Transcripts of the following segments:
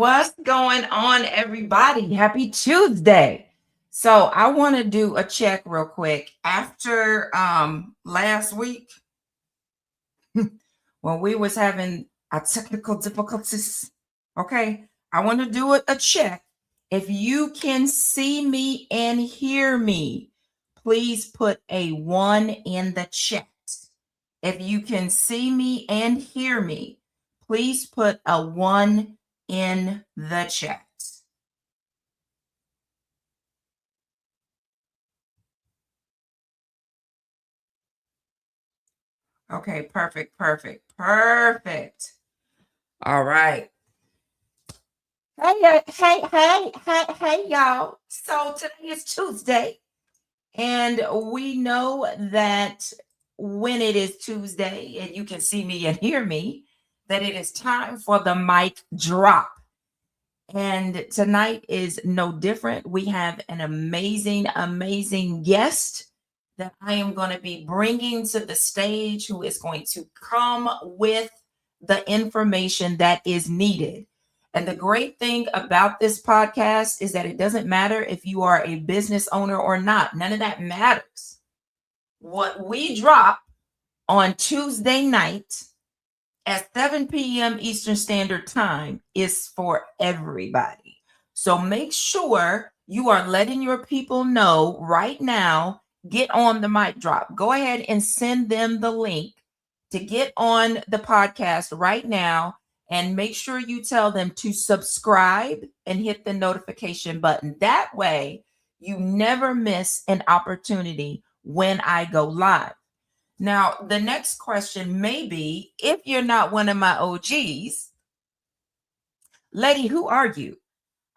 What's going on, everybody? Happy Tuesday. So I want to do a check real quick. After last week when we was having a technical difficulties, okay, I want to do a check. If you can see me and hear me, please put a 1 in the chat. If you can see me and hear me, please put a 1 in the chat. Okay, perfect, perfect, perfect. All right. Hey, y'all. So today is Tuesday, and we know that when it is Tuesday and you can see me and hear me, that it is time for the mic drop. And tonight is no different. We have an amazing, amazing guest that I am going to be bringing to the stage who is going to come with the information that is needed. And the great thing about this podcast is that it doesn't matter if you are a business owner or not, none of that matters. What we drop on Tuesday night at 7 p.m. Eastern Standard Time is for everybody. So make sure you are letting your people know right now. Get on the mic drop. Go ahead and send them the link to get on the podcast right now. And make sure you tell them to subscribe and hit the notification button. That way, you never miss an opportunity when I go live. Now, the next question may be, if you're not one of my OGs, lady, who are you?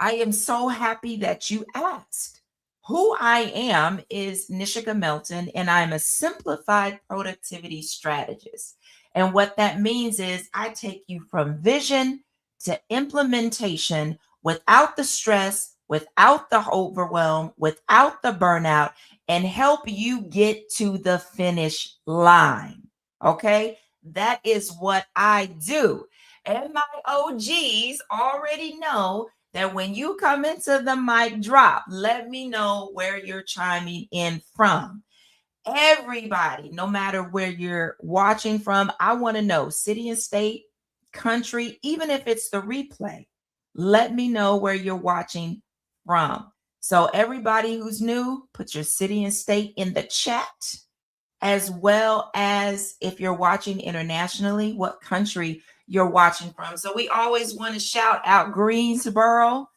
I am so happy that you asked. Who I am is Nishika Melton, and I'm a simplified productivity strategist. And what that means is I take you from vision to implementation without the stress, without the overwhelm, without the burnout, and help you get to the finish line. Okay? That is what I do. And my OGs already know that when you come into the mic drop, let me know where you're chiming in from. Everybody, no matter where you're watching from, I want to know city and state, country, even if it's the replay, let me know where you're watching from. So, everybody who's new, put your city and state in the chat, as well as if you're watching internationally, what country you're watching from. So we always want to shout out Greensboro,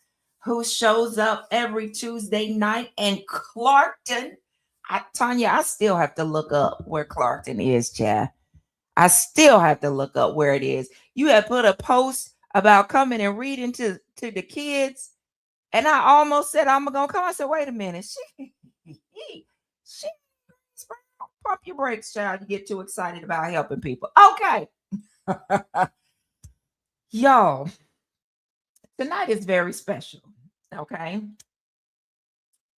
who shows up every Tuesday night, and Clarkton. Tanya, I still have to look up where Clarkton is, Chad. I still have to look up where it is. You had put a post about coming and reading to the kids, and I almost said I'm gonna come. I said, wait a minute, she pump your brakes, child. You get too excited about helping people. Okay. Y'all, tonight is very special. Okay.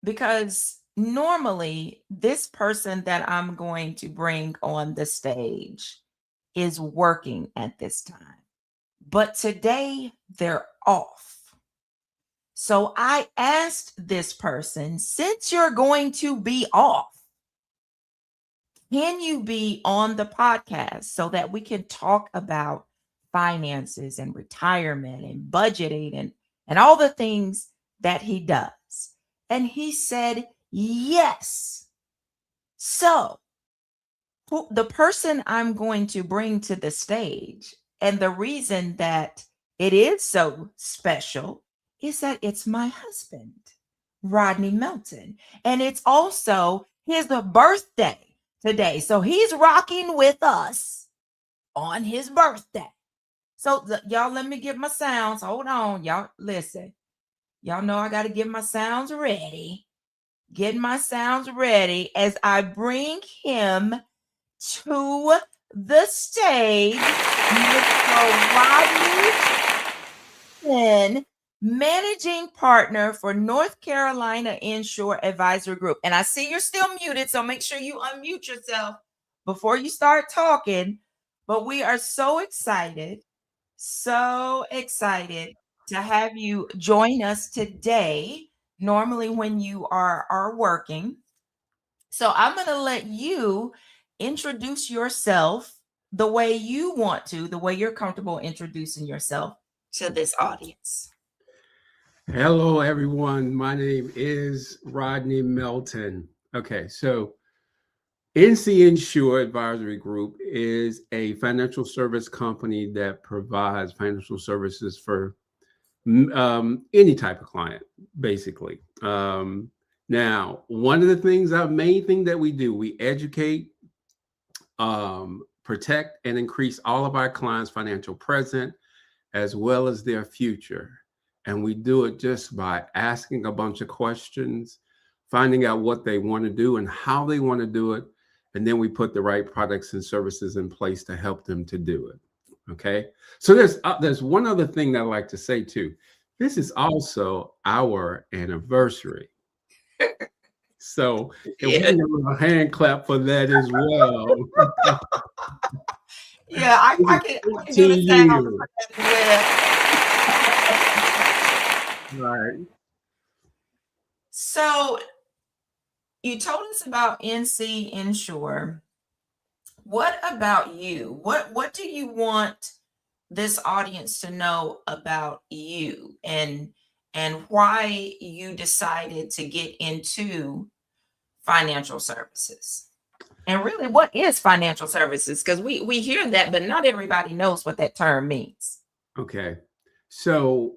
Because normally, this person that I'm going to bring on the stage is working at this time. But today, they're off. So I asked this person, since you're going to be off, can you be on the podcast so that we can talk about finances and retirement and budgeting and all the things that he does? And he said, yes. So, the person I'm going to bring to the stage, and the reason that it is so special, is that it's my husband, Rodney Melton. And it's also his birthday today. So he's rocking with us on his birthday. So y'all, let me get my sounds. Hold on. Y'all listen. Y'all know I got to get my sounds ready. Get my sounds ready as I bring him to the stage. Mr. Rodney, managing partner for North Carolina Inshore Advisory Group. And I see you're still muted, so make sure you unmute yourself before you start talking. But we are so excited to have you join us today. Normally, when you are working, so I'm going to let you introduce yourself the way you want to, the way you're comfortable introducing yourself to this audience. Hello, everyone. My name is Rodney Melton. Okay, so NC Insure Advisory Group is a financial service company that provides financial services for any type of client, basically. Now, one of the things, our main thing that we do, we educate, protect, and increase all of our clients' financial present as well as their future. And we do it just by asking a bunch of questions, finding out what they want to do and how they want to do it. And then we put the right products and services in place to help them to do it. Okay. So there's one other thing that I like to say too. This is also our anniversary. So if we Yeah, can have a hand clap for that as well. yeah, This is I can do the 15 sound years. for that Right. as well. So you told us about NC Insure. What about you? What do you want this audience to know about you and why you decided to get into financial services? And really, what is financial services? Because we hear that, but not everybody knows what that term means. Okay. So,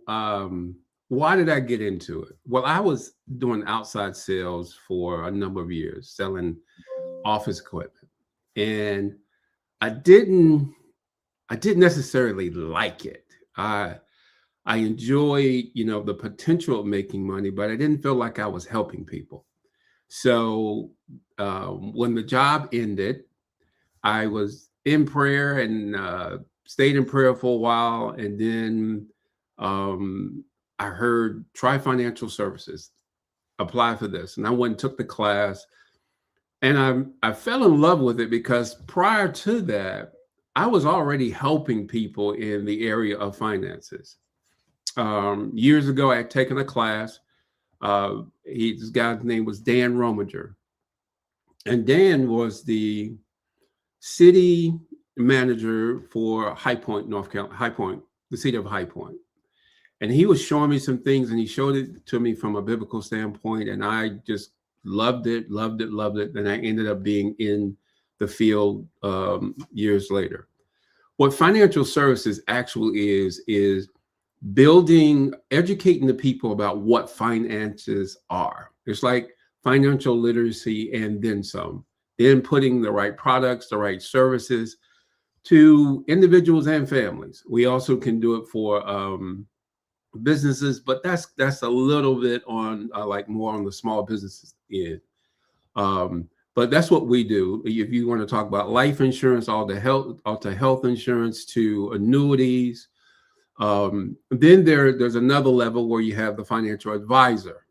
why did I get into it? Well, I was doing outside sales for a number of years, selling office equipment, and I didn't, I didn't necessarily like it. I enjoyed, the potential of making money, but I didn't feel like I was helping people. So, when the job ended, I was in prayer and stayed in prayer for a while, and then um, I heard try financial services, apply for this, and I went and took the class, and I fell in love with it because prior to that, I was already helping people in the area of finances. Years ago, I had taken a class. This guy's name was Dan Rominger, and Dan was the city manager for High Point, North Carolina, High Point, the city of High Point. And he was showing me some things and he showed it to me from a biblical standpoint. And I just loved it, loved it, loved it. And I ended up being in the field years later. What financial services actually is building, educating the people about what finances are. It's like financial literacy and then some, then putting the right products, the right services to individuals and families. We also can do it for businesses, but that's a little bit on like more on the small businesses end. But that's what we do. If you want to talk about life insurance, all the health insurance to annuities, then there's another level where you have the financial advisor.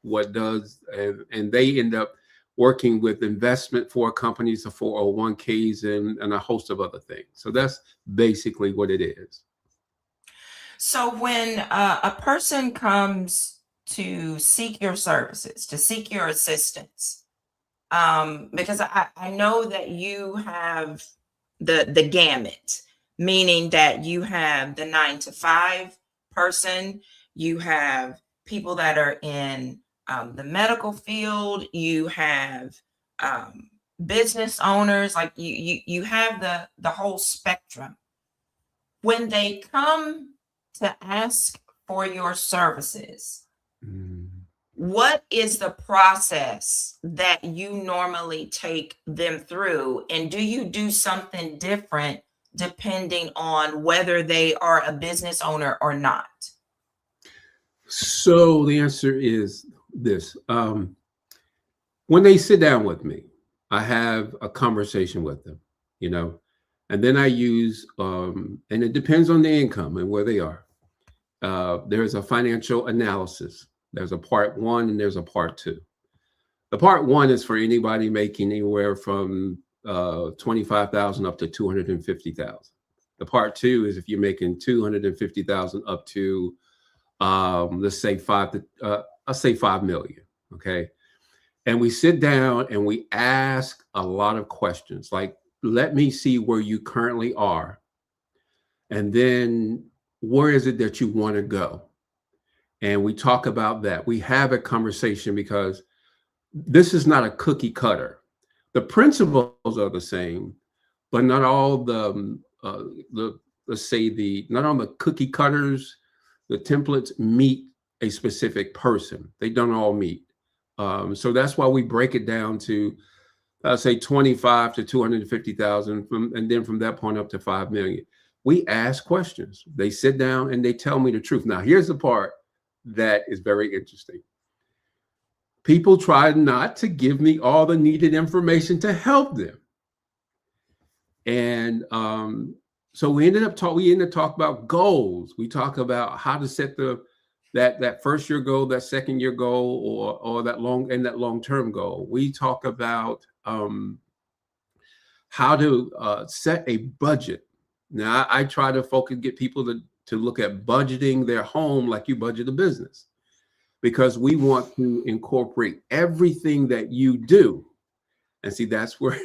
What does and they end up working with investment for companies, the 401ks, and a host of other things. So that's basically what it is. So when a person comes to seek your services, to seek your assistance, because I know that you have the gamut, meaning that you have the 9 to 5 person, you have people that are in the medical field, you have um, business owners, like you have the whole spectrum. When they come to ask for your services, Mm. what is the process that you normally take them through? And do you do something different depending on whether they are a business owner or not? So the answer is this. When they sit down with me, I have a conversation with them, you know, and then I use, and it depends on the income and where they are. There's a financial analysis. There's a part one and there's a part two. The part one is for anybody making anywhere from 25,000 up to 250,000. The part two is if you're making 250,000 up to let's say let's say 5 million. Okay. And we sit down and we ask a lot of questions like, let me see where you currently are. And then where is it that you want to go? And we talk about that. We have a conversation because this is not a cookie cutter. The principles are the same, but not all the let's say not all the cookie cutters, the templates meet a specific person. They don't all meet. So that's why we break it down to say 25 to 250,000, and then from that point up to 5 million. We ask questions. They sit down and they tell me the truth. Now, here's the part that is very interesting. People try not to give me all the needed information to help them. And so we ended up talking about goals. We talk about how to set that first year goal, that second year goal, or that long-term goal. We talk about how to set a budget. Now, I try to get people to look at budgeting their home like you budget a business, because we want to incorporate everything that you do. And see, that's where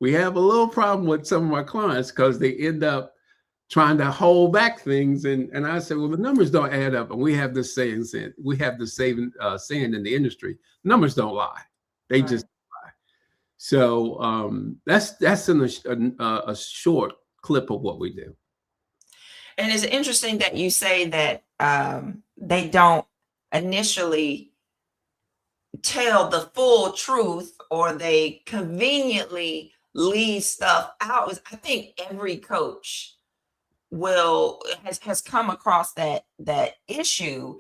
we have a little problem with some of my clients, because they end up trying to hold back things. And I say, well, the numbers don't add up. And we have this saying in the industry, numbers don't lie. They Right. just lie. So that's in a short clip of what we do. And it's interesting that you say that they don't initially tell the full truth, or they conveniently leave stuff out. I think every coach has come across that issue,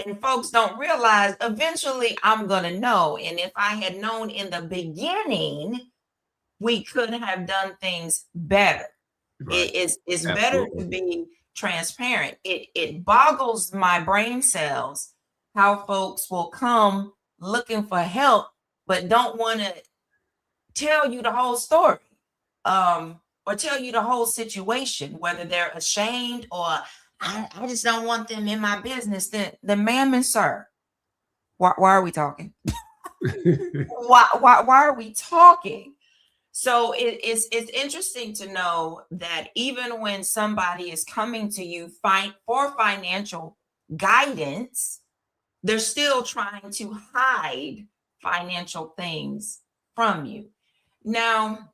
and folks don't realize eventually I'm gonna know. And if I had known in the beginning, we could have done things better. Right. It's better to be transparent. It boggles my brain cells how folks will come looking for help, but don't want to tell you the whole story, or tell you the whole situation, whether they're ashamed or I just don't want them in my business. Then, ma'am and sir, why are we talking? Why are we talking? So it's interesting to know that even when somebody is coming to you for financial guidance, they're still trying to hide financial things from you. Now,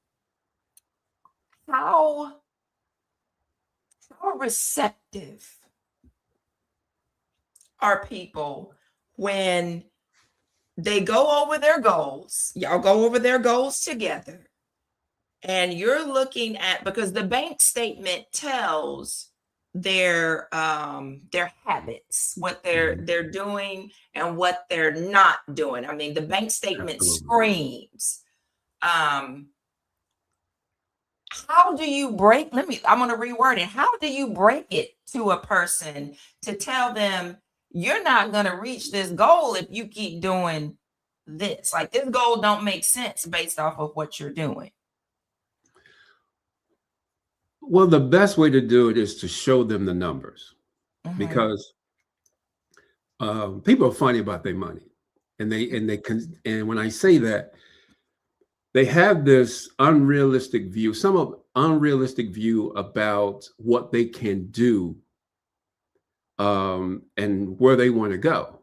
how receptive are people when they go over their goals? Y'all go over their goals together, and you're looking at, because the bank statement tells their habits, what they're doing and what they're not doing. I mean, the bank statement Absolutely. screams. How do you break? I'm going to reword it. How do you break it to a person to tell them you're not going to reach this goal if you keep doing this? Like, this goal don't make sense based off of what you're doing. Well, the best way to do it is to show them the numbers, Mhm. because people are funny about their money, and when I say that, they have this unrealistic view, about what they can do, and where they want to go.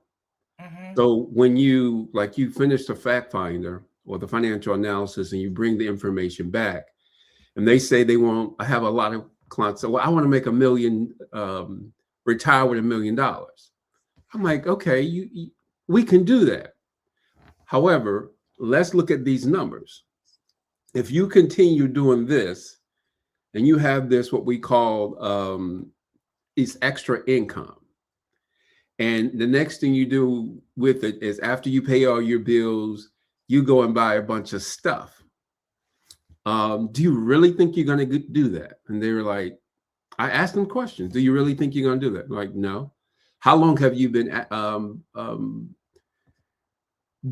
Mhm. So when you finish the fact finder or the financial analysis, and you bring the information back, and they say I have a lot of clients say, well, I want to make $1 million, retire with $1 million. I'm like, okay, we can do that. However, let's look at these numbers. If you continue doing this, and you have this, what we call is extra income, and the next thing you do with it is, after you pay all your bills, you go and buy a bunch of stuff. Do you really think you're going to do that? And they were like, I asked them questions. Do you really think you're going to do that? Like, no. How long have you been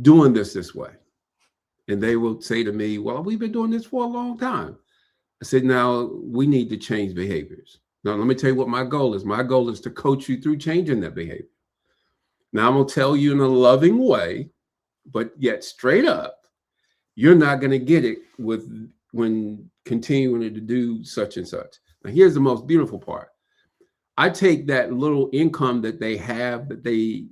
doing this way? And they will say to me, well, we've been doing this for a long time. I said, now we need to change behaviors. Now, let me tell you what my goal is. My goal is to coach you through changing that behavior. Now, I'm going to tell you in a loving way, but yet straight up, you're not going to get it with when continuing to do such and such. Now, here's the most beautiful part. I take that little income that they have that they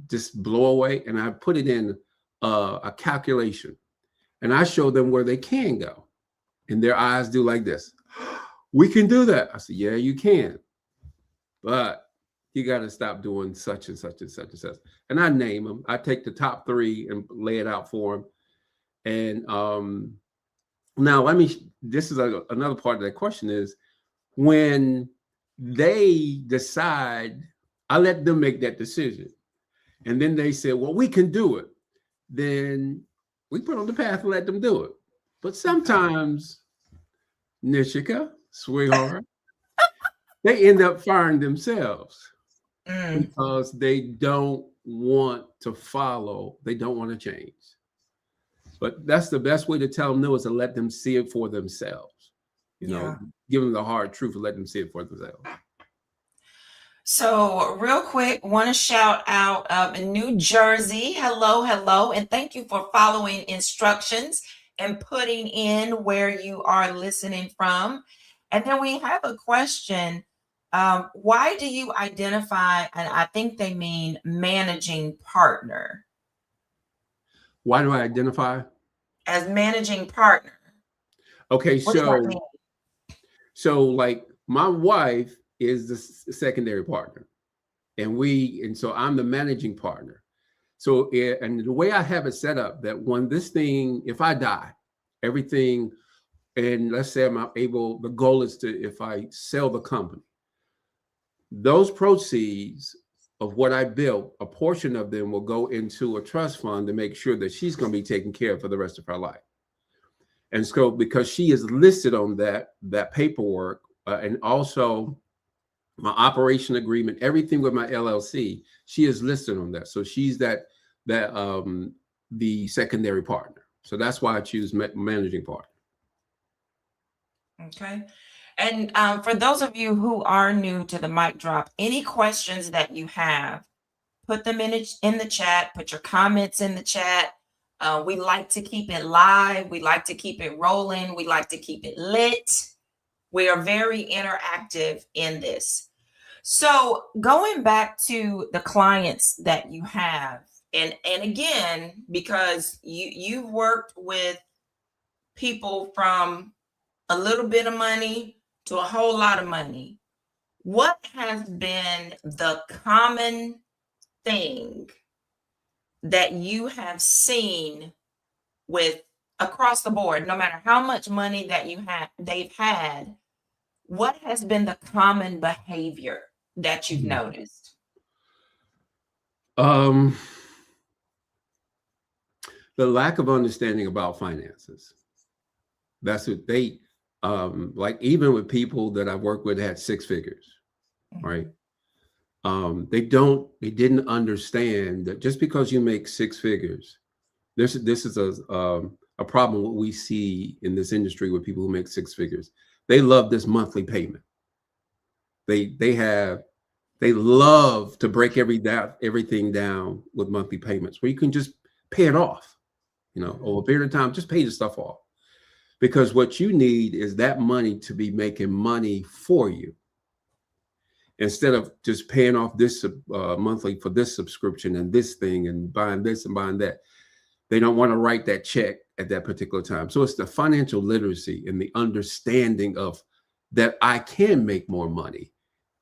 just blow away, and I put it in a calculation, and I show them where they can go, and their eyes do like this. We can do that. I said, yeah, you can, but you got to stop doing such and such and such and such. And I name them. I take the top 3 and lay it out for them. And now this is another part of that question is when they decide, I let them make that decision. And then they say, well, we can do it. Then we put on the path and let them do it. But sometimes, Nishika, sweetheart, they end up firing themselves because they don't want to follow. They don't want to change. But that's the best way to tell them no, is to let them see it for themselves. Give them the hard truth and let them see it for themselves. So real quick, want to shout out in New Jersey. Hello, hello. And thank you for following instructions and putting in where you are listening from. And then we have a question. Why do you identify, and I think they mean managing partner. Why do I identify? As managing partner. Okay, so like my wife is the secondary partner, and so I'm the managing partner. So, and the way I have it set up that when this thing, if I die, everything, and let's say the goal is to, if I sell the company, those proceeds of what I built, a portion of them will go into a trust fund to make sure that she's going to be taken care of for the rest of her life. And so because she is listed on that paperwork, and also my operation agreement, everything with my LLC, she is listed on that. So she's the secondary partner. So that's why I choose managing partner. Okay. And for those of you who are new to the mic drop, any questions that you have, put them in the chat, put your comments in the chat. We like to keep it live. We like to keep it rolling. We like to keep it lit. We are very interactive in this. So going back to the clients that you have, and again, because you've worked with people from a little bit of money to a whole lot of money, what has been the common thing that you have seen with across the board, no matter how much money that they've had, what has been the common behavior that you've noticed? The lack of understanding about finances. That's what they like, even with people that I've worked with had 6 figures, right? They didn't understand that just because you make 6 figures, this is a problem what we see in this industry with people who make 6 figures. They love this monthly payment. They love to break everything down with monthly payments where you can just pay it off, over a period of time, just pay the stuff off. Because what you need is that money to be making money for you, instead of just paying off this monthly for this subscription and this thing and buying this and buying that. They don't want to write that check at that particular time. So it's the financial literacy and the understanding of that I can make more money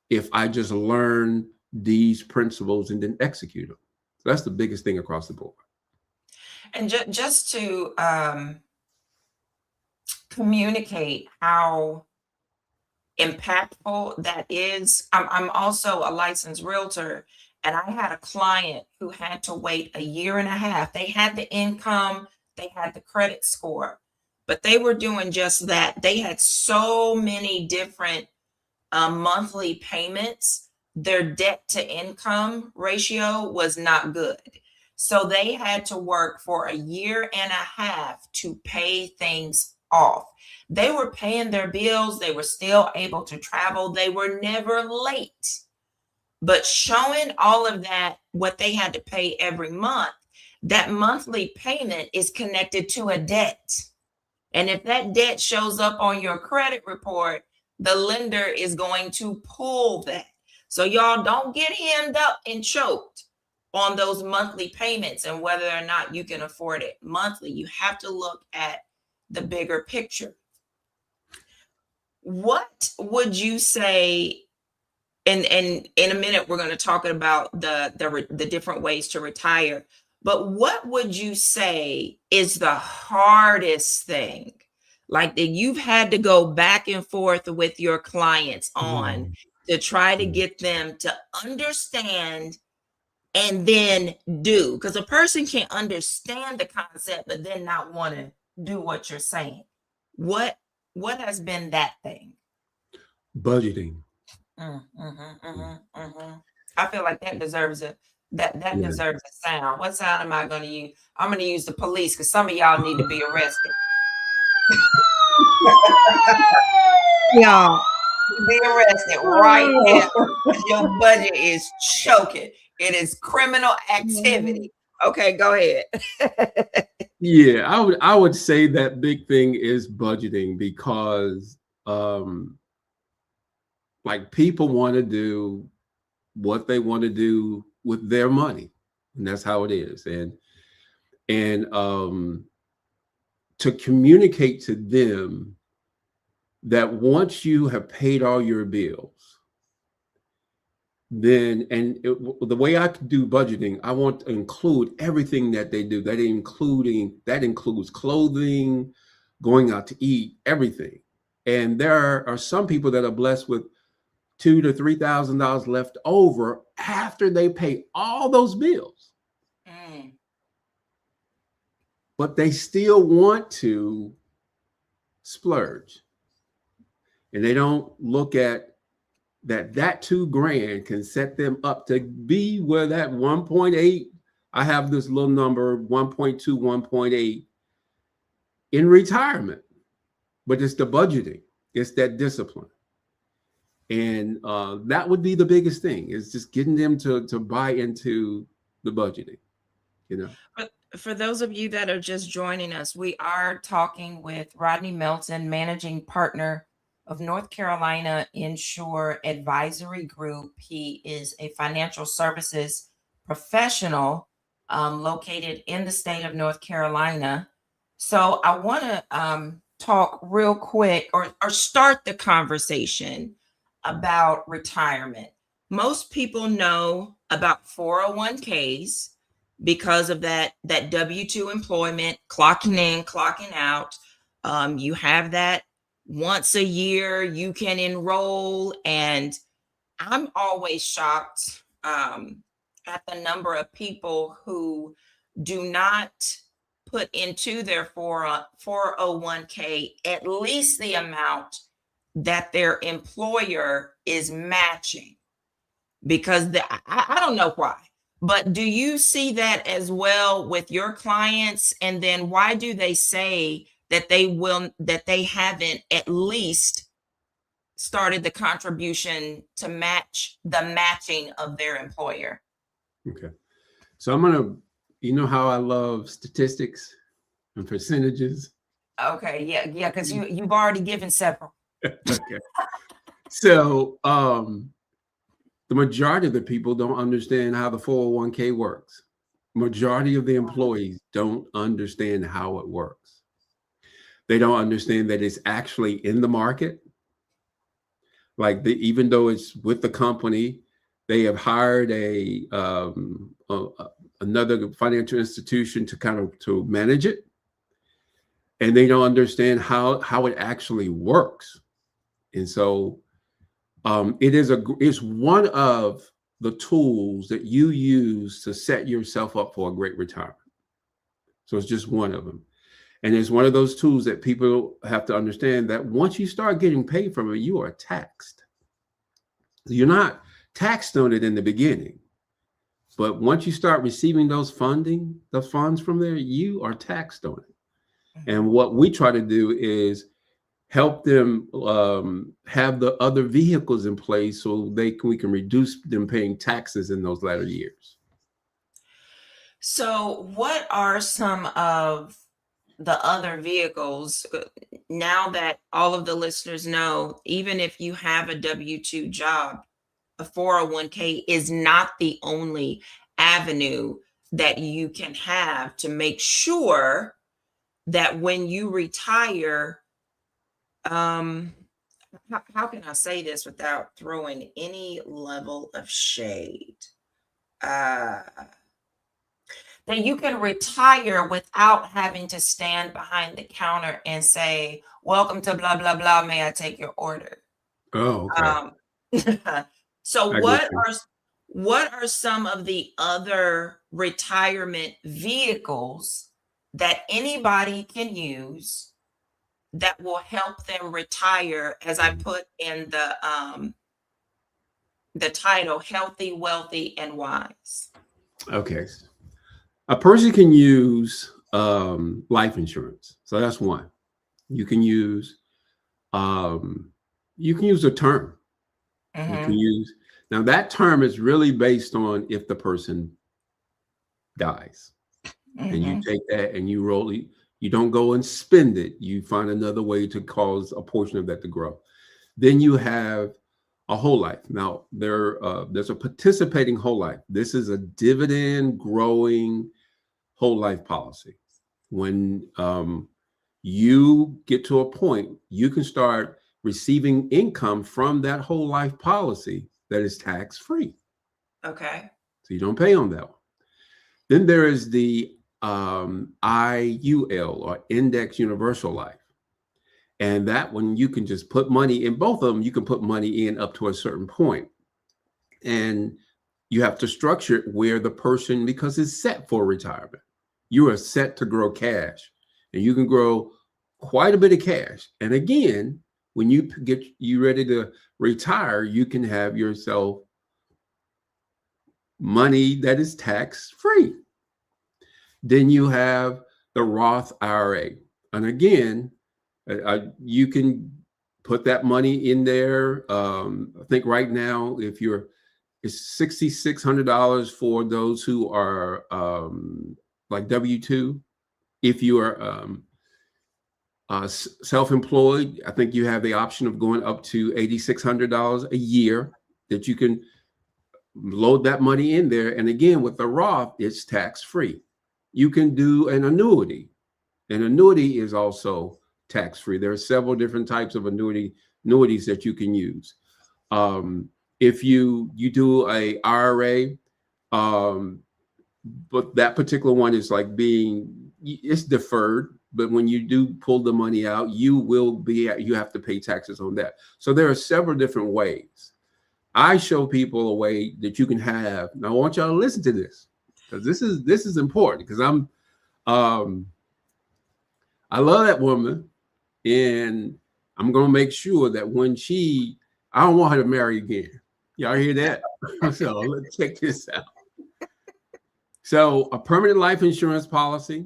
if I just learn these principles and then execute them. So that's the biggest thing across the board. And just to communicate how impactful that is, I'm also a licensed realtor, and I had a client who had to wait 1.5 years. They had the income, they had the credit score, but they were doing just that. They had so many different monthly payments. Their debt to income ratio was not good. So they had to work for 1.5 years to pay things off. They were paying their bills. They were still able to travel. They were never late. But showing all of that, what they had to pay every month, that monthly payment is connected to a debt. And if that debt shows up on your credit report, the lender is going to pull that. So y'all don't get hemmed up and choked on those monthly payments and whether or not you can afford it monthly. You have to look at the bigger picture. What would you say? And in a minute, we're going to talk about the different ways to retire. But what would you say is the hardest thing, like that you've had to go back and forth with your clients on to try to get them to understand and then do? Because a person can understand the concept, but then not want to do what you're saying. What has been that thing? Budgeting. I feel like that deserves that deserves a sound. What sound am I going to use? I'm going to use the police because some of y'all need to be arrested. Y'all be arrested right now. Your budget is choking. It is criminal activity. Okay, go ahead. Yeah, I would say that big thing is budgeting because like people want to do what they want to do with their money, and that's how it is. And to communicate to them that once you have paid all your bills, then the way I do budgeting, I want to include everything that they do. That includes clothing, going out to eat, everything. And there are some people that are blessed with $2,000 to $3,000 left over after they pay all those bills. But they still want to splurge. And they don't look at that $2,000 can set them up to be where that 1.8, I have this little number, 1.2, 1.8 in retirement. But it's the budgeting. It's that discipline. And that would be the biggest thing, is just getting them to buy into the budgeting, But for those of you that are just joining us, we are talking with Rodney Melton, managing partner of North Carolina Insure Advisory Group. He is a financial services professional located in the state of North Carolina. So I want to talk real quick or start the conversation about retirement. Most people know about 401ks because of that W-2 employment, clocking in, clocking out. You have that once a year you can enroll. And I'm always shocked at the number of people who do not put into their 401k at least the amount that their employer is matching, because I don't know why, but do you see that as well with your clients? And then why do they say that they haven't at least started the contribution to match the matching of their employer? Okay. So I'm going to, how I love statistics and percentages. Okay. Yeah. Because you've already given several. Okay. So the majority of the people don't understand how the 401k works. Majority of the employees don't understand how it works. They don't understand that it's actually in the market. Like even though it's with the company, they have hired another financial institution to manage it, and they don't understand how it actually works. And so it's one of the tools that you use to set yourself up for a great retirement. So it's just one of them. And it's one of those tools that people have to understand that once you start getting paid from it, you are taxed. You're not taxed on it in the beginning, but once you start receiving the funds from there, you are taxed on it. And what we try to do is help them have the other vehicles in place so we can reduce them paying taxes in those latter years. So, what are some of the other vehicles now that all of the listeners know, even if you have a W 2 job, a 401k is not the only avenue that you can have to make sure that when you retire, um, how can I say this without throwing any level of shade? Uh, that you can retire without having to stand behind the counter and say, "Welcome to blah blah blah. May I take your order?" Oh, okay. Um, so I get you. what are some of the other retirement vehicles that anybody can use that will help them retire, as I put in the title, healthy, wealthy, and wise? Okay. A person can use life insurance. So that's one. You can use um, a term. You can Mm-hmm. use now that term is really based on if the person dies. And you Mm-hmm. take that and you roll it. You don't go and spend it. You find another way to cause a portion of that to grow. Then you have a whole life. Now there's a participating whole life. This is a dividend growing whole life policy. When you get to a point, you can start receiving income from that whole life policy that is tax free. Okay. So you don't pay on that one. Then there is the IUL or Index Universal Life. And that one you can just put money in both of them. You can put money in up to a certain point. And you have to structure it where the person, because it's set for retirement, you are set to grow cash and you can grow quite a bit of cash. And again, when you get you ready to retire, you can have yourself money that is tax free. Then you have the Roth IRA. And again, you can put that money in there. I think right now, it's $6,600 for those who are like W-2. If you are self-employed, I think you have the option of going up to $8,600 a year that you can load that money in there. And again, with the Roth, it's tax-free. You can do an annuity. An annuity is also tax-free. There are several different types of annuities that you can use. If you do a IRA, but that particular one is like it's deferred. But when you do pull the money out, you have to pay taxes on that. So there are several different ways. I show people a way that you can have. Now I want y'all to listen to this because this is important because I love that woman and I'm gonna make sure that I don't want her to marry again. Y'all hear that? So let's check this out. So a permanent life insurance policy,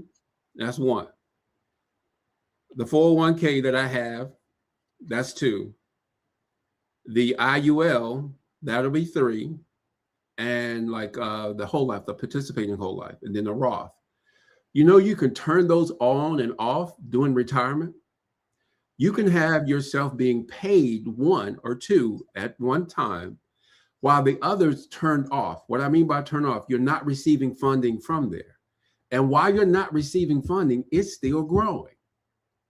that's one. The 401k that I have, that's two. The IUL, that'll be three. And like the whole life, the participating whole life, and then the Roth. You can turn those on and off during retirement. You can have yourself being paid one or two at one time while the others turned off. What I mean by turn off, you're not receiving funding from there. And while you're not receiving funding, it's still growing.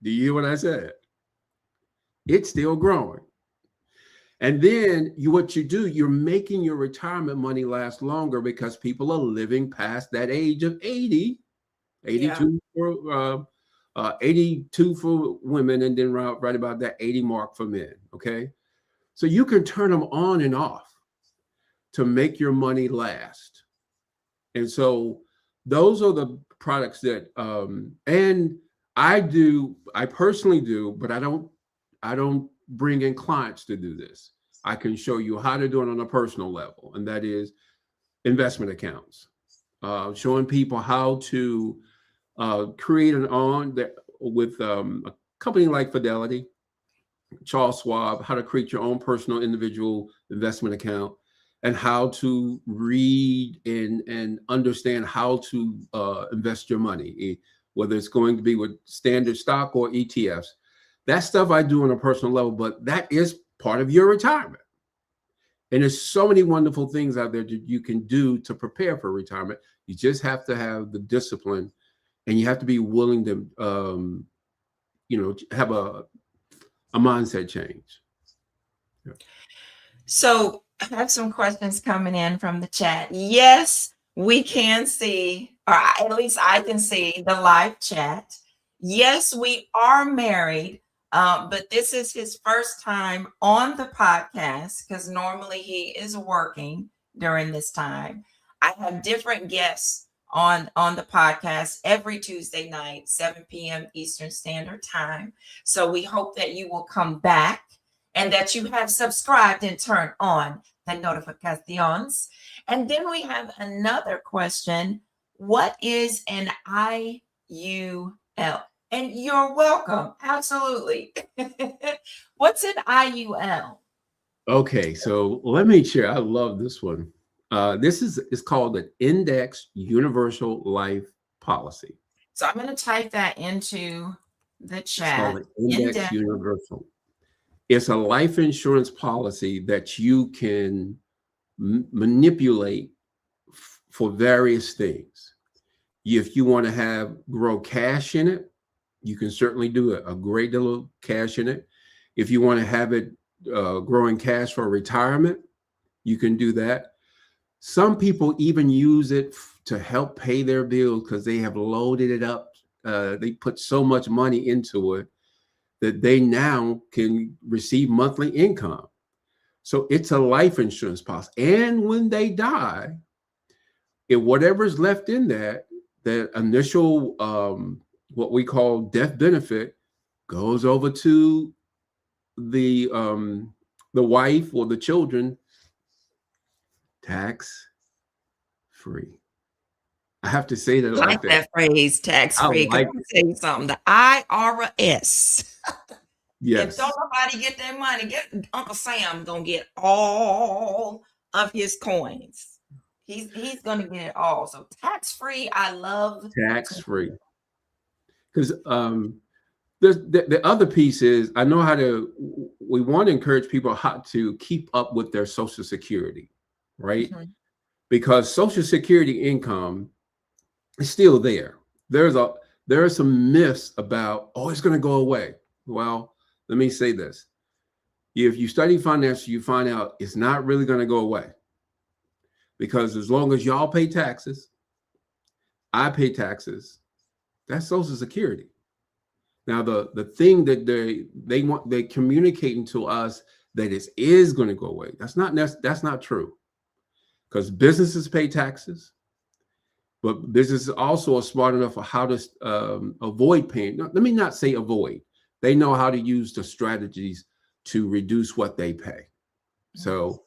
Do you hear what I said? It's still growing. And then what you do, you're making your retirement money last longer because people are living past that age of 80, 82 for 82 for women, and then right about that 80 mark for men. Okay. So you can turn them on and off to make your money last. And so those are the products that and I personally do, but I don't bring in clients to do this. I can show you how to do it on a personal level, and that is investment accounts. Showing people how to create with a company like Fidelity, Charles Schwab, how to create your own personal individual investment account, and how to read and understand how to invest your money, whether it's going to be with standard stock or ETFs. That stuff I do on a personal level, but that is part of your retirement. And there's so many wonderful things out there that you can do to prepare for retirement. You just have to have the discipline, and you have to be willing to, have a mindset change. Yeah. So I have some questions coming in from the chat. Yes, we can see, or at least I can see the live chat. Yes, we are married, but this is his first time on the podcast because normally he is working during this time. I have different guests on the podcast every Tuesday night, 7 p.m. Eastern Standard Time. So we hope that you will come back and that you have subscribed and turned on the notifications. And then we have another question. What is an IUL? And you're welcome. Absolutely. What's an IUL? Okay, so let me share. I love this one. This is called an Index Universal Life Policy. So I'm going to type that into the chat. It's called an Index Universal. It's a life insurance policy that you can manipulate for various things. If you want to grow cash in it, you can certainly do a great deal of cash in it. If you want to have it growing cash for retirement, you can do that. Some people even use it to help pay their bills because they have loaded it up. They put so much money into it that they now can receive monthly income. So it's a life insurance policy. And when they die, whatever's left in that initial, what we call death benefit, goes over to the wife or the children, tax free. I have to say that like that phrase, tax free. Like, I'm tell you something. The IRS. Yes. If don't nobody get that money, Uncle Sam gonna get all of his coins. He's gonna get it all. So tax free. I love tax free. Because the other piece is, I know we want to encourage people how to keep up with their Social Security, right? Mm-hmm. Because Social Security income is still there. There are some myths about, it's going to go away. Well, let me say this. If you study finance, you find out it's not really going to go away. Because as long as y'all pay taxes, I pay taxes, that's Social Security. Now, the thing that they're communicating to us that it is going to go away. That's not true. Because businesses pay taxes, but businesses also are smart enough for how to avoid paying. Let me not say avoid. They know how to use the strategies to reduce what they pay. So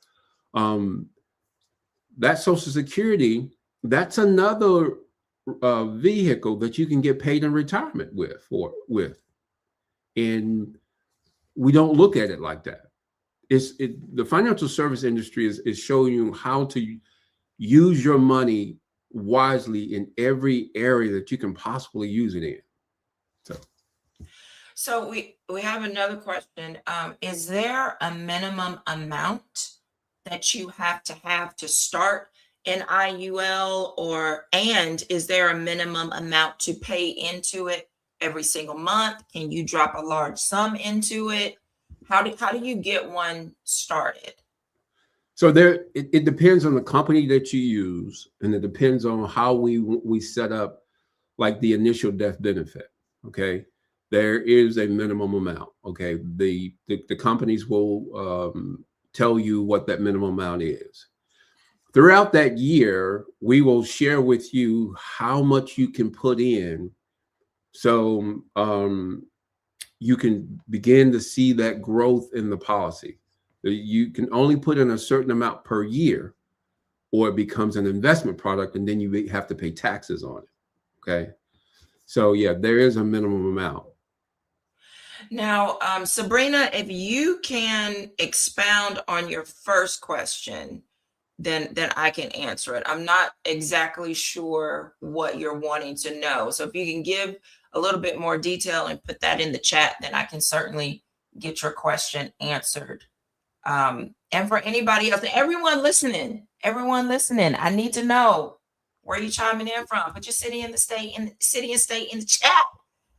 that Social Security, that's another vehicle that you can get paid in retirement with. And we don't look at it like that. The financial service industry is showing you how to use your money wisely in every area that you can possibly use it in. So we have another question. Is there a minimum amount that you have to start an IUL, and is there a minimum amount to pay into it every single month? Can you drop a large sum into it? How do you get one started? So it depends on the company that you use, and it depends on how we set up like the initial death benefit. Okay, there is a minimum amount. Okay, the companies will tell you what that minimum amount is. Throughout that year, we will share with you how much you can put in, so you can begin to see that growth in the policy. You can only put in a certain amount per year, or it becomes an investment product, and then you have to pay taxes on it. Okay. So yeah, there is a minimum amount. Now, Sabrina, if you can expound on your first question, then I can answer it. I'm not exactly sure what you're wanting to know. So if you can give a little bit more detail and put that in the chat, then I can certainly get your question answered. And for anybody else, everyone listening, I need to know where you chiming in from. Put your city and the state in city and state in the chat.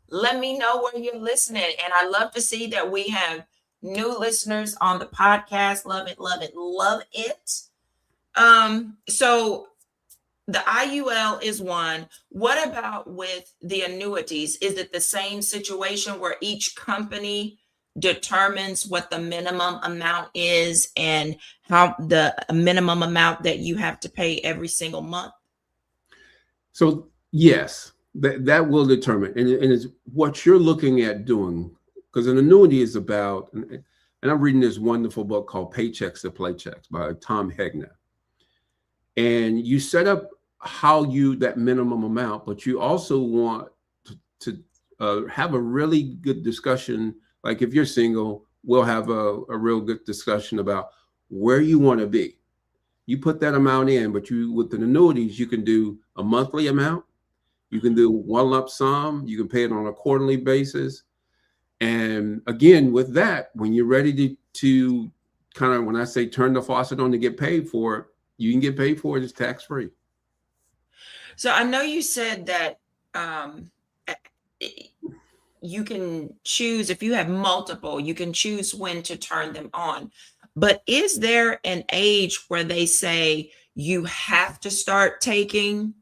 Let me know where you're listening. And I love to see that we have new listeners on the podcast. Love it, love it, love it. So the IUL is one. What about with the annuities? Is it the same situation where each company determines what the minimum amount is and how the minimum amount that you have to pay every single month? So yes, that will determine, and it's what you're looking at doing, because an annuity is about, and I'm reading this wonderful book called Paychecks to Playchecks by Tom Hegner. And you set up how you that minimum amount, but you also want to have a really good discussion. Like if you're single, we'll have a real good discussion about where you want to be. You put that amount in, but you with the annuities, you can do a monthly amount, you can do one lump sum, you can pay it on a quarterly basis. And again, with that, when you're ready to kind of, when I say turn the faucet on to get paid for it, you can get paid for it. It's tax free. So I know you said that you can choose, if you have multiple, you can choose when to turn them on. But is there an age where they say you have to start taking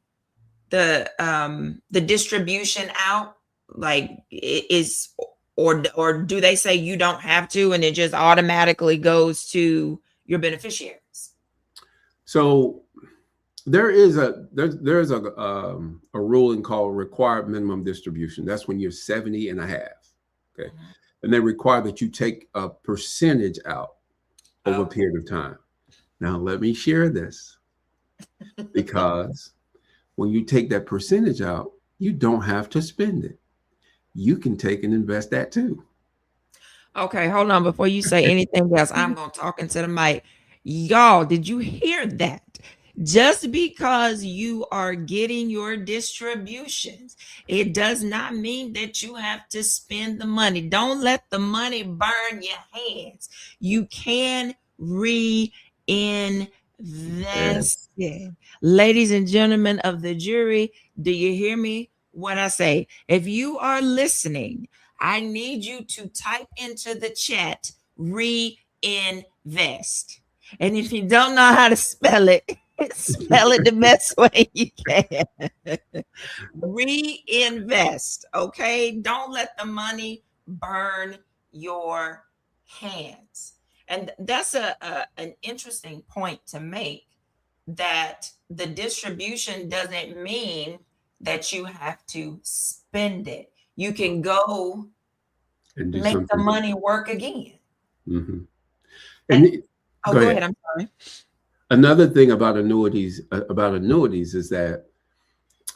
the distribution out? Like is or do they say you don't have to and it just automatically goes to your beneficiaries? So there's a ruling called required minimum distribution. That's when you're 70 and a half. Okay. Mhm. And they require that you take a percentage out over a Oh. period of time. Now, let me share this because when you take that percentage out, you don't have to spend it. You can take and invest that too. Okay, hold on. Before you say anything else, I'm going to talk into the mic. Y'all, did you hear that? Just because you are getting your distributions, it does not mean that you have to spend the money. Don't let the money burn your hands. You can reinvest Yes. it. Ladies and gentlemen of the jury, do you hear me? What I say? If you are listening, I need you to type into the chat reinvest. And if you don't know how to spell it, spell it the best way you can. Reinvest, okay? Don't let the money burn your hands. And that's an interesting point to make, that the distribution doesn't mean that you have to spend it. You can go And do make the something different. money work again. Mm-hmm. And And oh, go go ahead. ahead. I'm sorry. Another thing about annuities is that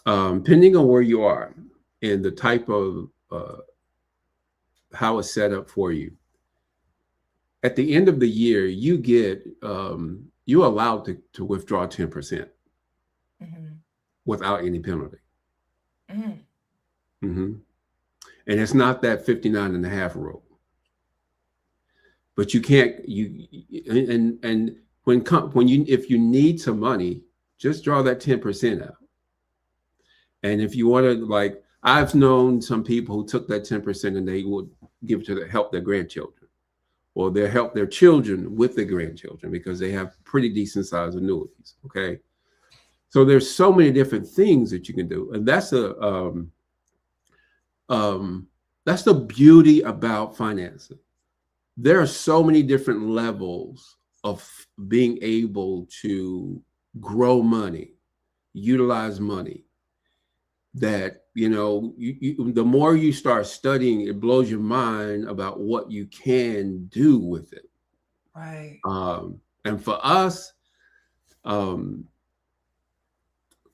depending on where you are and the type of how it's set up for you, at the end of the year, you get you're allowed to withdraw 10% Mhm, without any penalty. mhm. Hmm. And it's not that 59 and a half rule, but you can't and when you if you need some money, just draw that 10% out. And if you want to, like, I've known some people who took that 10% and they would give to help their grandchildren, or they help their children with their grandchildren because they have pretty decent sized annuities. Okay. So there's so many different things that you can do. And that's the beauty about financing. There are so many different levels of being able to grow money, utilize money, that the more you start studying, it blows your mind about what you can do with it. Right. And for us,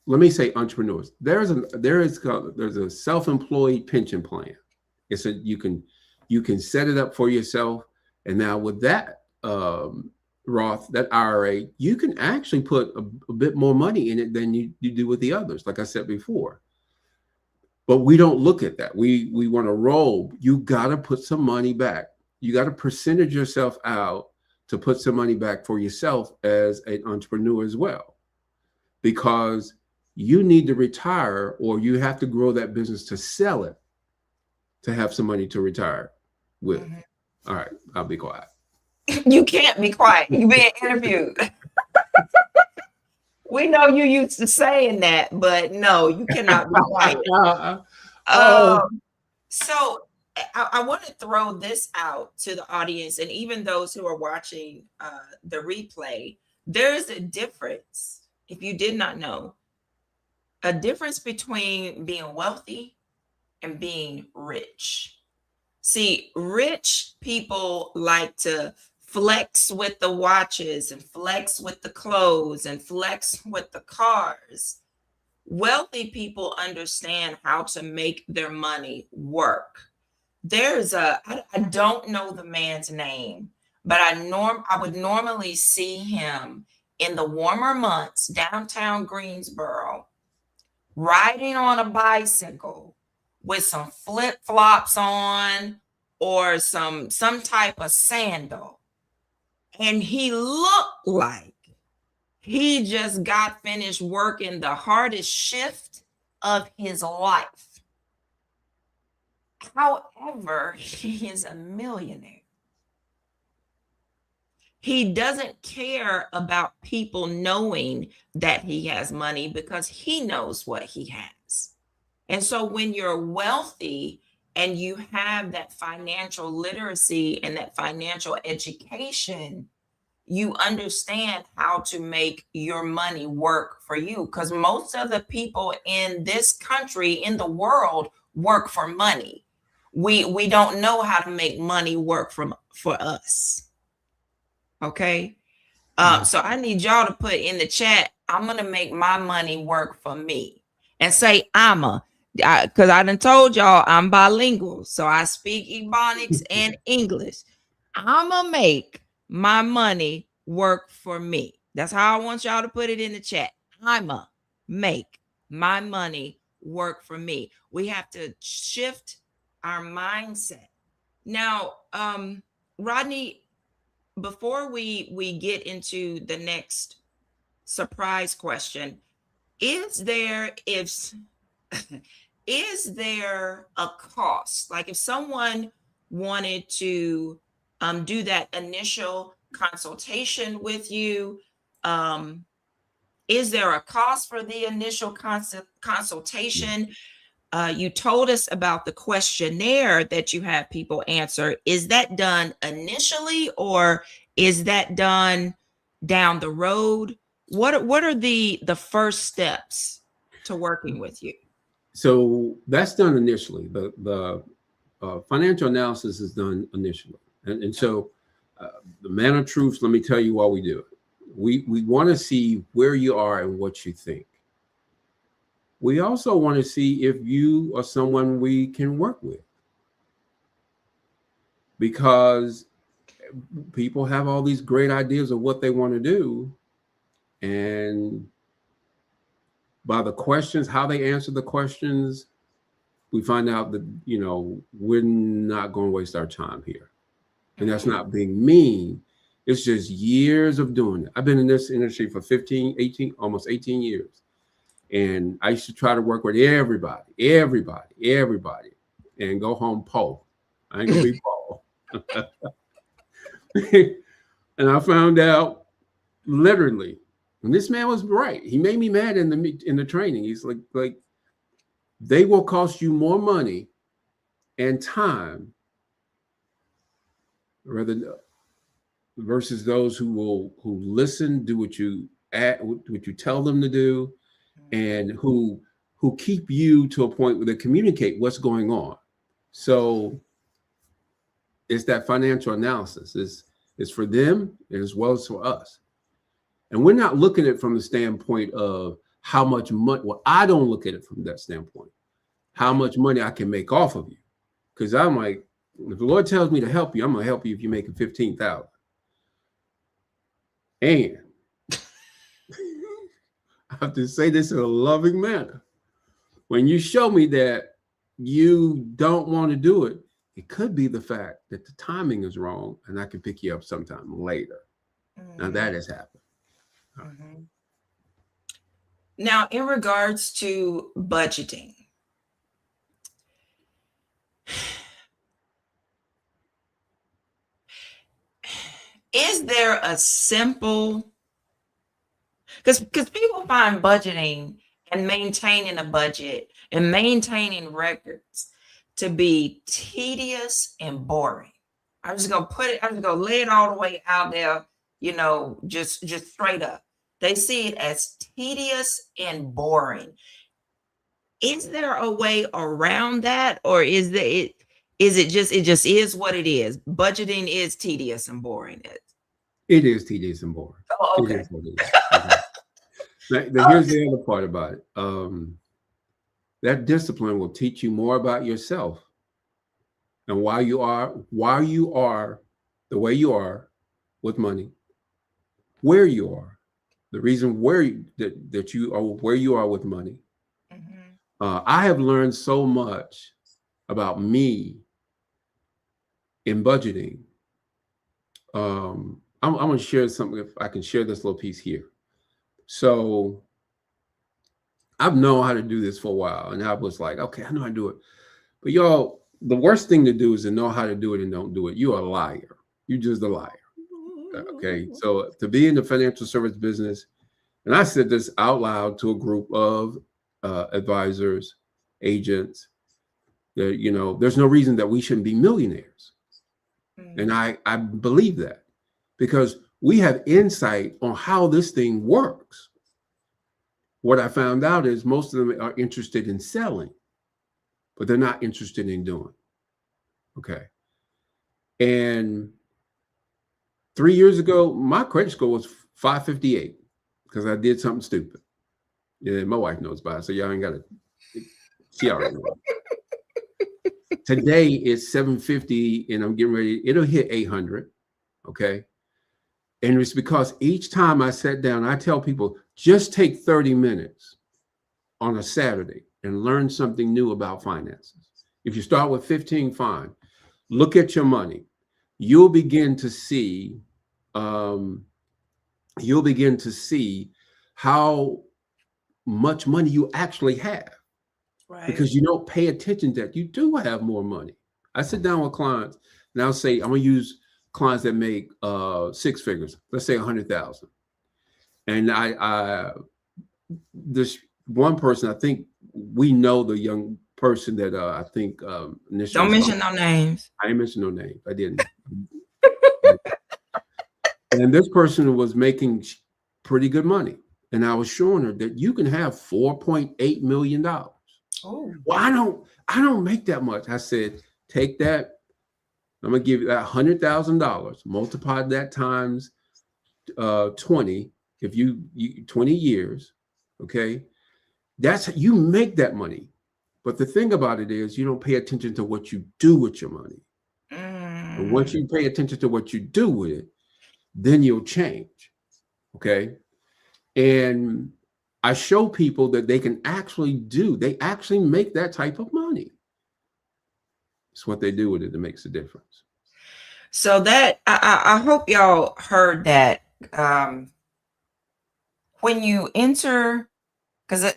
let me say entrepreneurs. There's a self-employed pension plan. It's a you can set it up for yourself, and now with that Roth, that IRA, you can actually put a bit more money in it than you do with the others, like I said before. But we don't look at that. We want to roll. You got to put some money back. You got to percentage yourself out to put some money back for yourself as an entrepreneur as well, because you need to retire, or you have to grow that business to sell it to have some money to retire with. Mhm. All right, I'll be quiet. You can't be quiet. You're being interviewed. We know you used to saying that, but no, you cannot be quiet. Oh, So I want to throw this out to the audience and even those who are watching the replay. There's a difference, if you did not know, a difference between being wealthy and being rich. See, rich people like to flex with the watches and flex with the clothes and flex with the cars. Wealthy people understand how to make their money work. I don't know the man's name, but I would normally see him in the warmer months downtown Greensboro riding on a bicycle with some flip-flops on or some type of sandal. And he looked like he just got finished working the hardest shift of his life. However, he is a millionaire. He doesn't care about people knowing that he has money because he knows what he has. And so when you're wealthy and you have that financial literacy and that financial education, you understand how to make your money work for you, because most of the people in this country, in the world, work for money. We don't know how to make money work for us. Okay. So I need y'all to put in the chat, I'm gonna make my money work for me. And say because I done told y'all I'm bilingual, so I speak Ebonics and English. I'ma make my money work for me. That's how I want y'all to put it in the chat. I'ma make my money work for me. We have to shift our mindset. Now, Rodney, before we get into the next surprise question, is there a cost? Like if someone wanted to do that initial consultation with you, is there a cost for the initial consultation? You told us about the questionnaire that you have people answer. Is that done initially, or is that done down the road? What are the first steps to working with you? so that's done initially. The financial analysis is done initially, and so the man of truth. Let me tell you why we do it. We want to see where you are and what you think. We also want to see if you are someone we can work with, because people have all these great ideas of what they want to do, and by the questions, how they answer the questions, we find out that we're not going to waste our time here. And that's not being mean. It's just years of doing it. I've been in this industry for 15, 18, almost 18 years. And I used to try to work with everybody, and go home poor. I ain't gonna be poor. And I found out literally, and this man was right. He made me mad in the training. He's like they will cost you more money and time versus those who listen, do what you tell them to do, and who keep you to a point where they communicate what's going on. So it's that financial analysis is for them as well as for us. And we're not looking at it from the standpoint of how much money. Well, I don't look at it from that standpoint. How much money I can make off of you, because I'm like, if the Lord tells me to help you, I'm gonna help you if you're making 15,000. And I have to say this in a loving manner. When you show me that you don't want to do it, it could be the fact that the timing is wrong, and I can pick you up sometime later. Now that has happened. Mm-hmm. Now, in regards to budgeting, is there a simple, because people find budgeting and maintaining a budget and maintaining records to be tedious and boring. I'm just gonna lay it all the way out there, just straight up. They see it as tedious and boring. Is there a way around that, or is it just is what it is? Budgeting is tedious and boring. It is tedious and boring. Oh, okay. It is what it is. Now, here's the other part about it. That discipline will teach you more about yourself and why you are the way you are with money, where you are, the reason that you are where you are with money. Mm-hmm. I have learned so much about me in budgeting. I'm going to share something, if I can share this little piece here. So I've known how to do this for a while, and I was like, okay, I know how to do it. But y'all, the worst thing to do is to know how to do it and don't do it. You're a liar. You're just a liar. Okay. So to be in the financial service business, and I said this out loud to a group of advisors, agents, that, there's no reason that we shouldn't be millionaires. Mm-hmm. And I believe that, because we have insight on how this thing works. What I found out is most of them are interested in selling, but they're not interested in doing. Okay. And 3 years ago, my credit score was 558 because I did something stupid. Yeah, my wife knows about it, so y'all ain't got to. She already knows. Today it's 750, and I'm getting ready. It'll hit 800. Okay. And it's because each time I sat down, I tell people, just take 30 minutes on a Saturday and learn something new about finances. If you start with 15, fine. Look at your money. You'll begin to see how much money you actually have. Right. Because you don't pay attention that you do have more money. I sit down with clients and I'll say, I'm going to use clients that make 6 figures, let's say 100,000. And this one person, I think we know the young person that I think initially. Don't mention no names. I didn't mention no names. I didn't. And this person was making pretty good money. And I was showing her that you can have $4.8 million. Oh. Well, I don't make that much. I said, take that. I'm going to give you that $100,000, multiply that times 20. If you 20 years, okay, that's you make that money. But the thing about it is you don't pay attention to what you do with your money. And once you pay attention to what you do with it, then you'll change. Okay. And I show people that they actually make that type of money. It's what they do with it that makes a difference. So that I hope y'all heard that. When you enter, because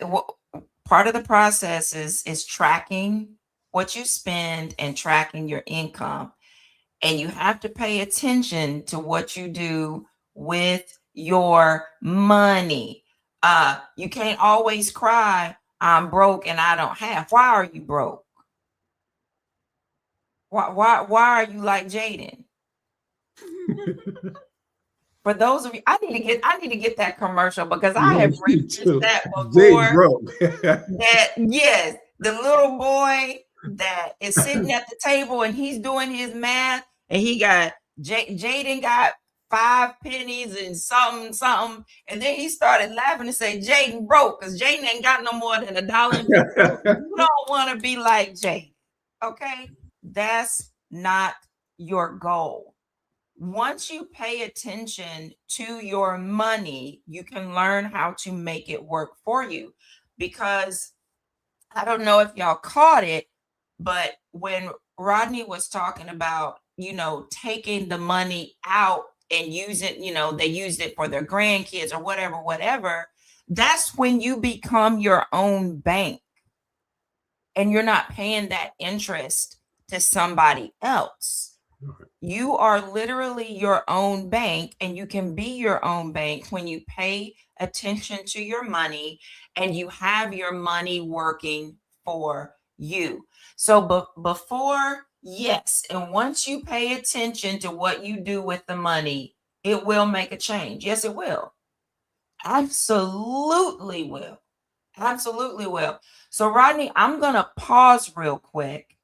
part of the process is tracking what you spend and tracking your income. And you have to pay attention to what you do with your money. You can't always cry, I'm broke and I don't have. Why are you broke? Why are you like Jaden? For those of you, I need to get that commercial, because I have referenced that before. That yes, the little boy that is sitting at the table and he's doing his math, and he got Jaden got 5 pennies and something. And then he started laughing and say, Jaden broke because Jaden ain't got no more than $1. You don't want to be like Jaden. Okay. That's not your goal. Once you pay attention to your money, you can learn how to make it work for you. Because I don't know if y'all caught it, but when Rodney was talking about, taking the money out and use it, they used it for their grandkids or whatever, that's when you become your own bank and you're not paying that interest to somebody else. You are literally your own bank, and you can be your own bank when you pay attention to your money and you have your money working for you. So before, yes, and once you pay attention to what you do with the money, it will make a change. Yes, it will. Absolutely will. Absolutely will. So, Rodney, I'm going to pause real quick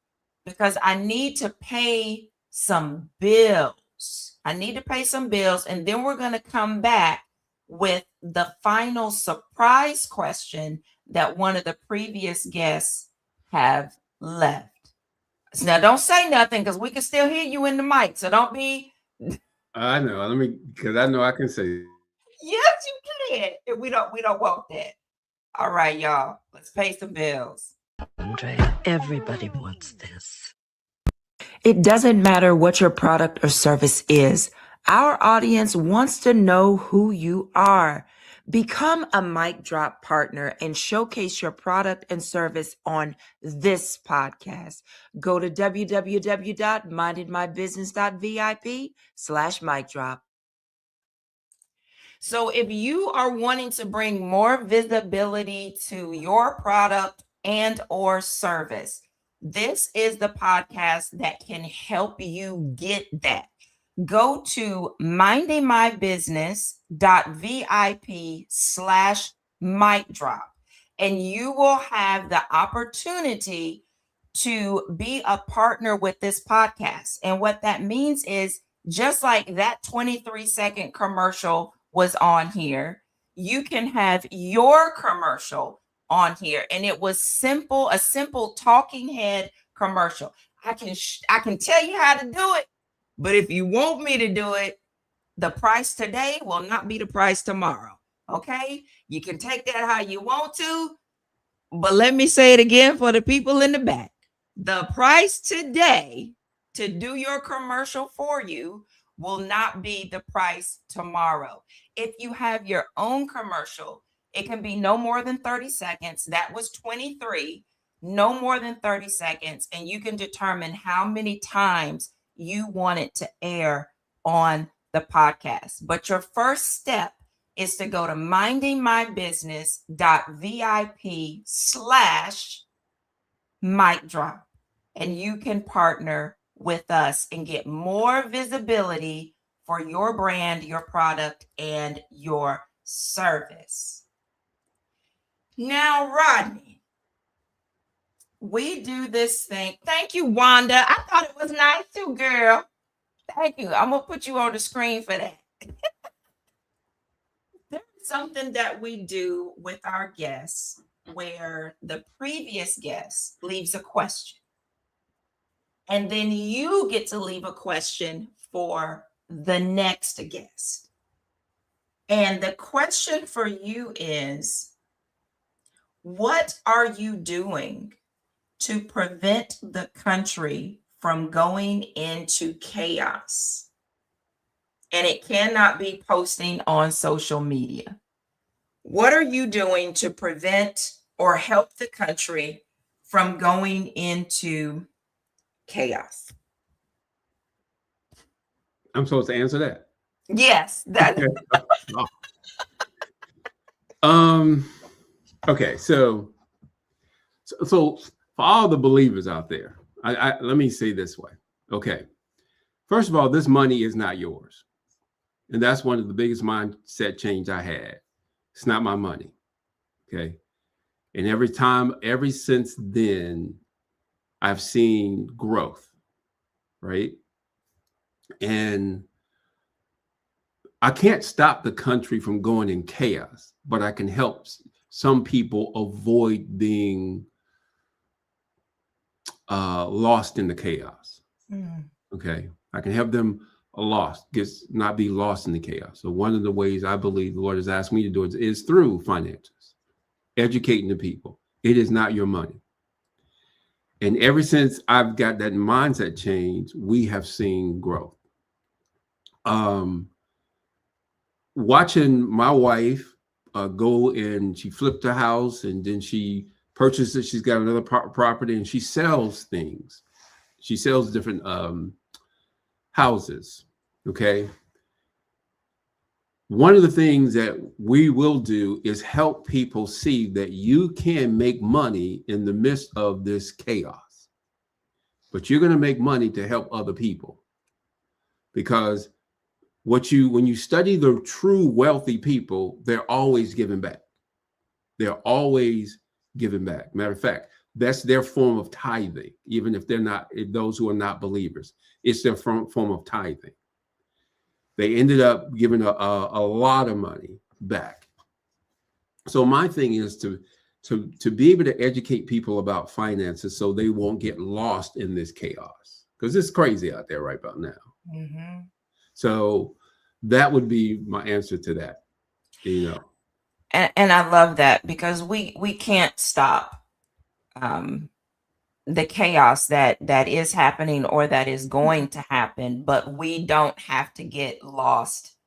because I need to pay some bills. I need to pay some bills, and then we're going to come back with the final surprise question that one of the previous guests have left. So now, don't say nothing because we can still hear you in the mic. So don't be. I know. Because I know I can say. Yes, you can. And we don't want that. All right, y'all. Let's pay some bills. Andrea, everybody wants this. It doesn't matter what your product or service is. Our audience wants to know who you are. Become a mic drop partner and showcase your product and service on this podcast. Go to www.mindedmybusiness.vip/mic drop. So if you are wanting to bring more visibility to your product and or service, this is the podcast that can help you get that. Go to mindingmybusiness.vip/mic drop, and you will have the opportunity to be a partner with this podcast. And what that means is, just like that 23-second commercial was on here, you can have your commercial on here. And it was a simple talking head commercial. I can tell you how to do it, but if you want me to do it, the price today will not be the price tomorrow. Okay? You can take that how you want to, but let me say it again for the people in the back. The price today to do your commercial for you will not be the price tomorrow. If you have your own commercial, it can be no more than 30 seconds. That was 23, no more than 30 seconds. And you can determine how many times you want it to air on the podcast. But your first step is to go to mindingmybusiness.vip/mic drop, and you can partner with us and get more visibility for your brand, your product, and your service. Now, Rodney, we do this thing. Thank you, Wanda. I thought it was nice too, girl. Thank you. I'm going to put you on the screen for that. There's something that we do with our guests where the previous guest leaves a question, and then you get to leave a question for the next guest. And the question for you is, what are you doing to prevent the country from going into chaos? And it cannot be posting on social media. What are you doing to prevent or help the country from going into chaos? I'm supposed to answer that. Yes. Okay. So for all the believers out there, let me say this way. Okay. First of all, this money is not yours. And that's one of the biggest mindset change I had. It's not my money. Okay. And ever since then, I've seen growth. Right. And I can't stop the country from going in chaos, but I can help some people avoid being lost in the chaos. Mm. Okay, I can help them not be lost in the chaos. So one of the ways I believe the Lord has asked me to do it is through finances, educating the people. It is not your money. And ever since I've got that mindset change, we have seen growth. Watching my wife go and she flipped a house and then she purchased it. She's got another property and she sells things. She sells different houses. Okay. One of the things that we will do is help people see that you can make money in the midst of this chaos, but you're going to make money to help other people, because when you study the true wealthy people, they're always giving back. They're always giving back. Matter of fact, that's their form of tithing, even if those who are not believers, it's their form of tithing. They ended up giving a lot of money back. So my thing is to be able to educate people about finances so they won't get lost in this chaos, because it's crazy out there right about now. Mm-hmm. So that would be my answer to that, And I love that, because we can't stop the chaos that is happening or that is going to happen, but we don't have to get lost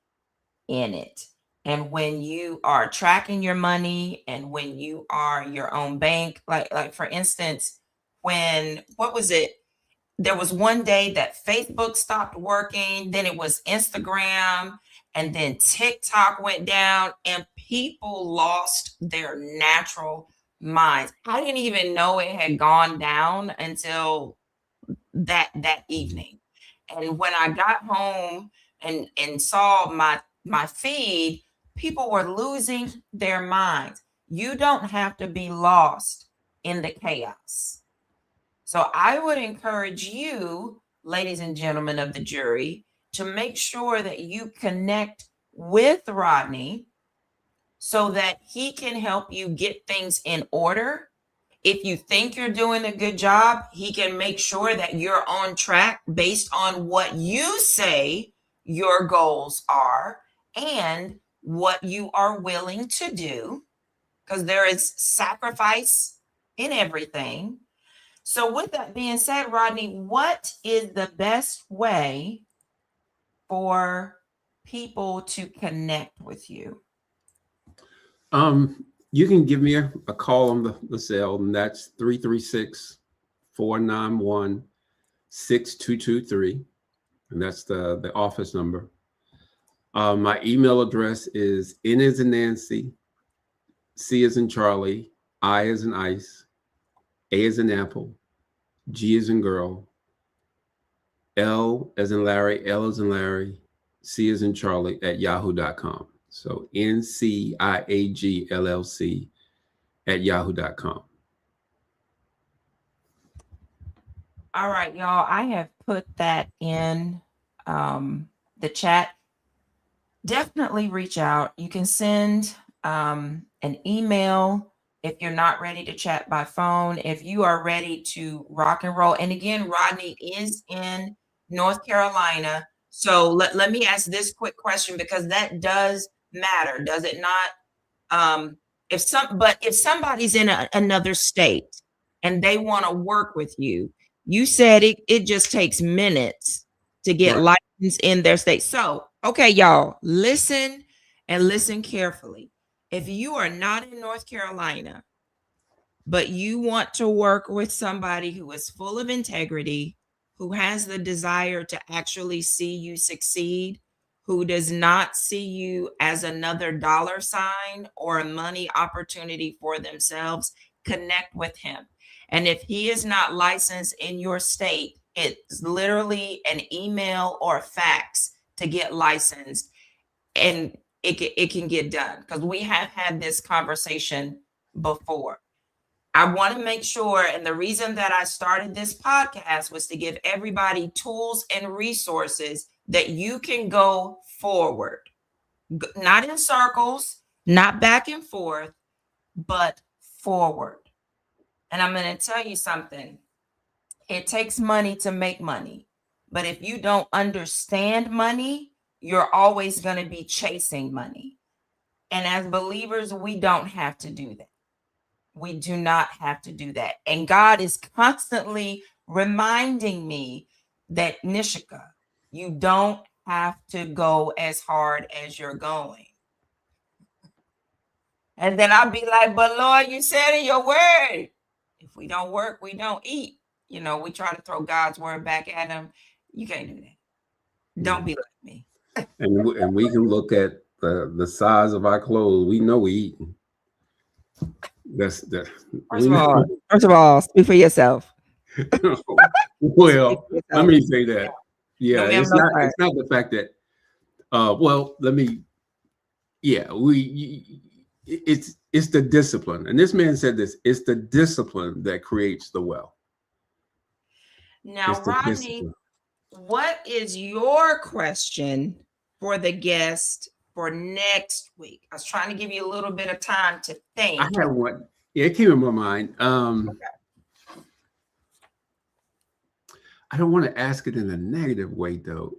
in it. And when you are tracking your money and when you are your own bank, like for instance, what was it? There was one day that Facebook stopped working, then it was Instagram, and then TikTok went down, and people lost their natural minds. I didn't even know it had gone down until that evening. And when I got home and saw my feed, people were losing their minds. You don't have to be lost in the chaos. So I would encourage you, ladies and gentlemen of the jury, to make sure that you connect with Rodney so that he can help you get things in order. If you think you're doing a good job, he can make sure that you're on track based on what you say your goals are and what you are willing to do, because there is sacrifice in everything. So with that being said, Rodney, what is the best way for people to connect with you? You can give me a call on the cell, and that's 336-491-6223. And that's the office number. My email address is N as in Nancy, C as in Charlie, I as in ice, A as in apple, G as in girl, L as in Larry, L as in Larry, C as in Charlie at yahoo.com. So NCIAGLLC at yahoo.com. All right, y'all. I have put that in the chat. Definitely reach out. You can send an email if you're not ready to chat by phone. If you are ready to rock and roll. And again, Rodney is in North Carolina. So let me ask this quick question, because that does matter, does it not? If somebody's in another state and they want to work with you, you said it just takes minutes to get Right. licensed in their state. So, okay, y'all, listen and listen carefully. If you are not in North Carolina, but you want to work with somebody who is full of integrity, who has the desire to actually see you succeed, who does not see you as another dollar sign or a money opportunity for themselves, connect with him. And if he is not licensed in your state, it's literally an email or a fax to get licensed, and it can get done, because we have had this conversation before. I want to make sure, and the reason that I started this podcast was to give everybody tools and resources that you can go forward. Not in circles, not back and forth, but forward. And I'm going to tell you something. It takes money to make money. But if you don't understand money, you're always going to be chasing money. And as believers, we don't have to do that. We do not have to do that. And God is constantly reminding me that, Nishika, you don't have to go as hard as you're going. And then I'll be like, but Lord, you said in your word, if we don't work, we don't eat. You know, we try to throw God's word back at him. You can't do that. Don't be like me. And we can look at the size of our clothes. We know we eating. That's that. First of all, speak for yourself. Well, let me say that. Yeah, No, ma'am, it's no, not. sir. It's not the fact that. Well, let me. Yeah, it's the discipline, and this man said this. It's the discipline that creates the wealth. Now, It's the Rodney, discipline. what is your question for the guest for next week? I was trying to give you a little bit of time to think. I had one. Yeah, it came in my mind. I don't want to ask it in a negative way, though.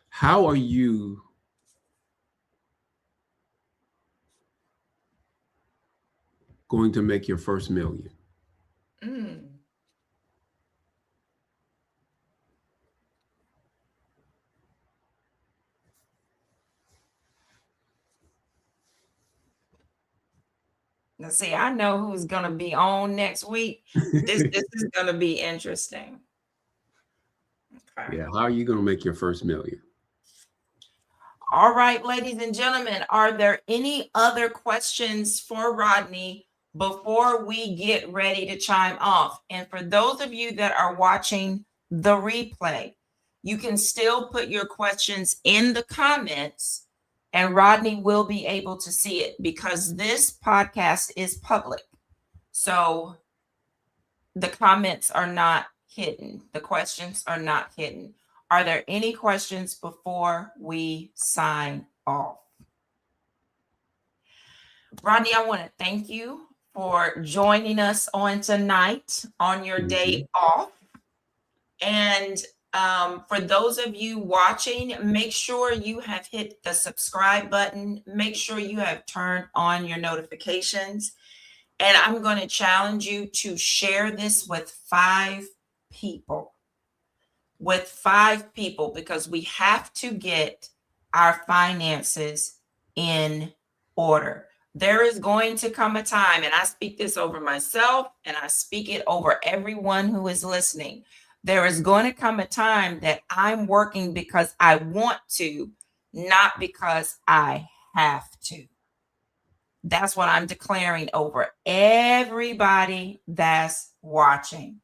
How are you going to make your first million? Now, see, I know who's going to be on next week. This is going to be interesting. Okay. Yeah, how are you going to make your first million? All right, ladies and gentlemen, are there any other questions for Rodney before we get ready to chime off? And for those of you that are watching the replay, you can still put your questions in the comments and Rodney will be able to see it because this podcast is public. So the comments are not hidden. The questions are not hidden. Are there any questions before we sign off? Rodney, I want to thank you for joining us on tonight on your day off. And for those of you watching, make sure you have hit the subscribe button. Make sure you have turned on your notifications. And I'm going to challenge you to share this with 5 people. With 5 people, because we have to get our finances in order. There is going to come a time, and I speak this over myself and I speak it over everyone who is listening. There is going to come a time that I'm working because I want to, not because I have to. That's what I'm declaring over everybody that's watching.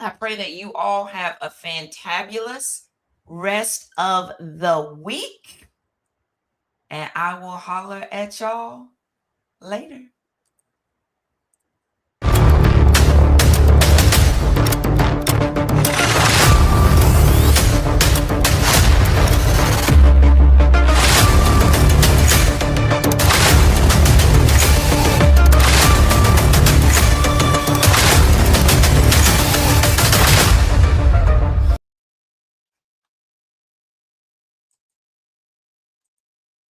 I pray that you all have a fantabulous rest of the week. And I will holler at y'all later.